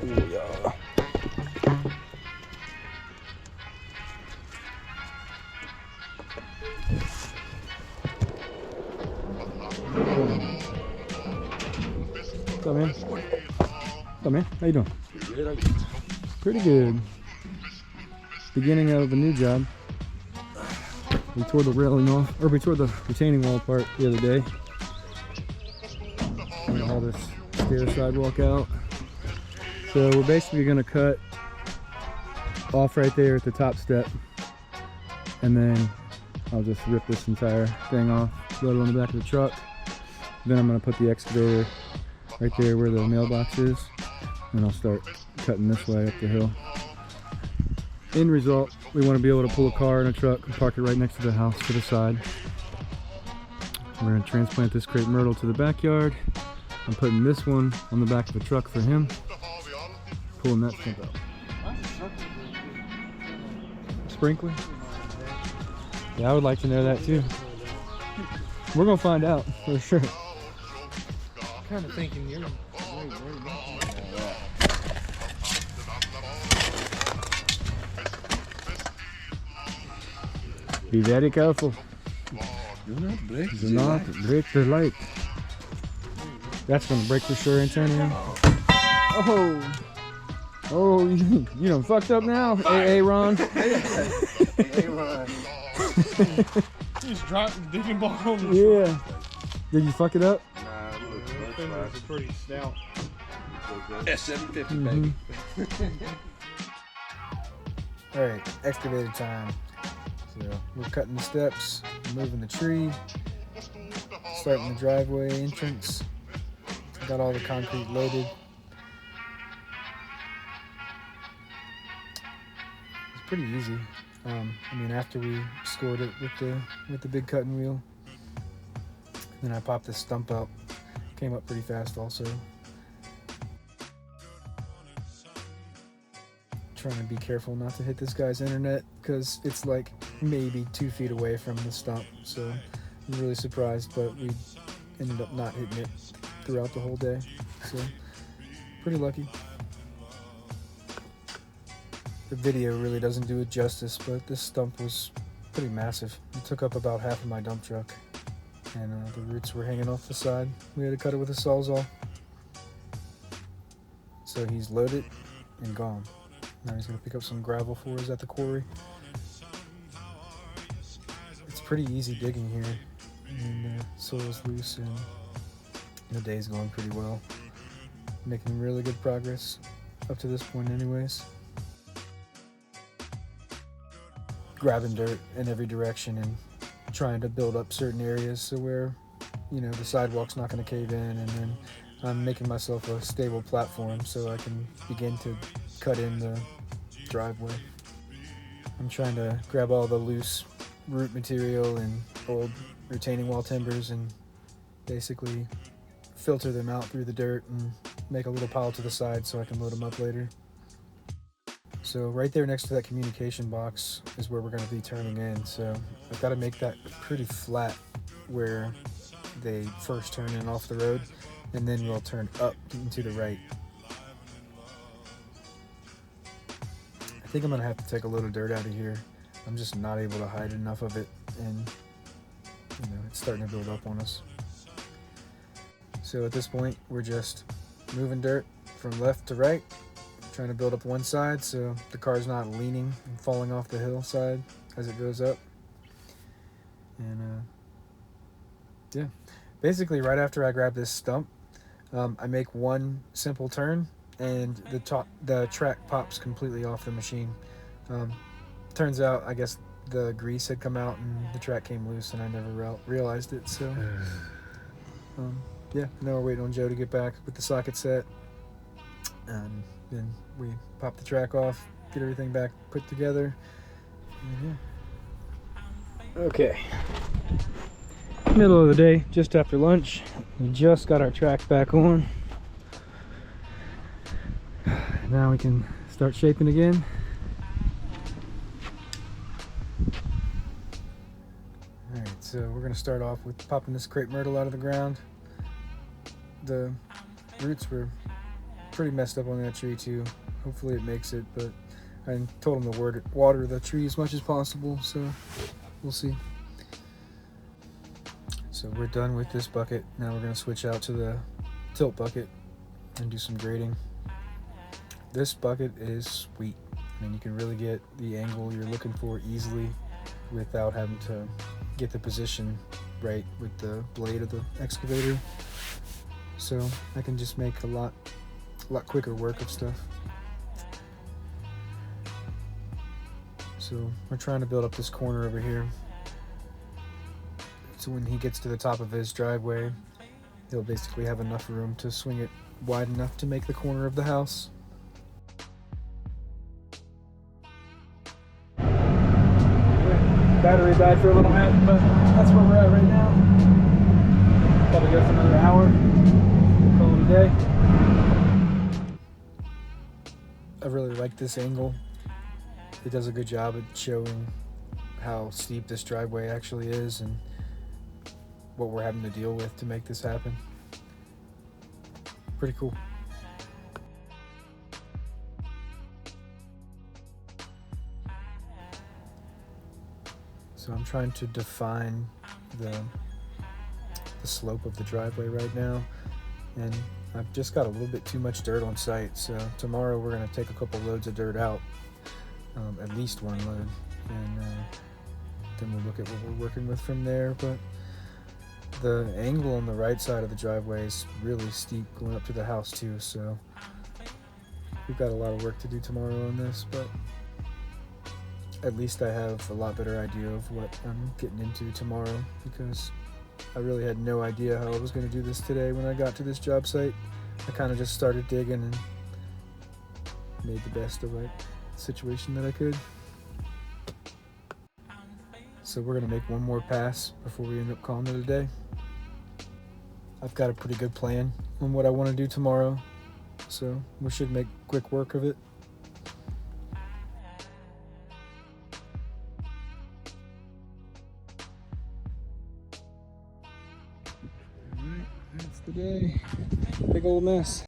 Yeah. What's up, man? What's up, man? How you doing? Pretty good. Beginning of a new job. We tore the railing off, or we tore the retaining wall apart the other day. I'm gonna haul this stair sidewalk out. So we're basically gonna cut off right there at the top step, and then I'll just rip this entire thing off, load it on the back of the truck. Then I'm gonna put the excavator right there where the mailbox is, and I'll start cutting this way up the hill. End result, we want to be able to pull a car and a truck and park it right next to the house to the side. We're going to transplant this crepe myrtle to the backyard. I'm putting this one on the back of the truck for him, pulling that stump out. Sprinkler? Yeah, I would like to know that too. We're going to find out for sure. Kind of thinking you're Be very careful. Do not break. Do not break the light. That's gonna break for sure, Antonio. Oh, you done fucked up now, Aaron. Aaron. He's dropping digging ball on the Yeah. Did you fuck it up? Nah, fingers are pretty stout. S750, baby. Alright, excavator time. So we're cutting the steps, moving the tree, starting the driveway entrance. Got all the concrete loaded. It's pretty easy. I mean, after we scored it with the big cutting wheel, then I popped this stump out. Came up pretty fast also. Trying to be careful not to hit this guy's internet because it's like maybe 2 feet away from the stump, so I'm really surprised, but we ended up not hitting it throughout the whole day, so pretty lucky. The video really doesn't do it justice, but this stump was pretty massive. It took up about half of my dump truck, and the roots were hanging off the side. We had to cut it with a Sawzall. So he's loaded and gone. Now he's going to pick up some gravel for us at the quarry. It's pretty easy digging here, and the soil's loose, and the day's going pretty well. Making really good progress up to this point anyways. Grabbing dirt in every direction and trying to build up certain areas so where, you know, the sidewalk's not going to cave in, and then I'm making myself a stable platform so I can begin to cut in the driveway. I'm trying to grab all the loose root material and old retaining wall timbers and basically filter them out through the dirt and make a little pile to the side so I can load them up later. So right there next to that communication box is where we're going to be turning in, so I've got to make that pretty flat where they first turn in off the road, and then we'll turn up and to the right. I think I'm going to have to take a little dirt out of here. I'm just not able to hide enough of it, and you know, it's starting to build up on us. So at this point, we're just moving dirt from left to right, trying to build up one side so the car's not leaning and falling off the hillside as it goes up. And yeah, basically right after I grab this stump, I make one simple turn and the track pops completely off the machine. Turns out, I guess the grease had come out and the track came loose, and I never realized it. So yeah, now we're waiting on Joe to get back with the socket set, and then we pop the track off, get everything back put together, and yeah. Okay, middle of the day, just after lunch. We just got our track back on. Now we can start shaping again. Alright, so we're going to start off with popping this crepe myrtle out of the ground. The roots were pretty messed up on that tree too. Hopefully it makes it, but I told him to water the tree as much as possible, so we'll see. So we're done with this bucket. Now we're gonna switch out to the tilt bucket and do some grading. This bucket is sweet. I mean, you can really get the angle you're looking for easily without having to get the position right with the blade of the excavator. So I can just make a lot quicker work of stuff. So we're trying to build up this corner over here. So when he gets to the top of his driveway, he'll basically have enough room to swing it wide enough to make the corner of the house. Battery died for a little bit, but that's where we're at right now. Probably go for another hour. Call it a day. I really like this angle. It does a good job at showing how steep this driveway actually is and what we're having to deal with to make this happen. Pretty cool. So I'm trying to define the slope of the driveway right now, and I've just got a little bit too much dirt on site. So tomorrow we're going to take a couple loads of dirt out, at least one load, and then we'll look at what we're working with from there. But the angle on the right side of the driveway is really steep going up to the house too, so we've got a lot of work to do tomorrow on this, but at least I have a lot better idea of what I'm getting into tomorrow, because I really had no idea how I was going to do this today when I got to this job site. I kind of just started digging and made the best of a situation that I could. So we're going to make one more pass before we end up calling it a day. I've got a pretty good plan on what I want to do tomorrow, so we should make quick work of it. Alright, that's the day. Big old mess.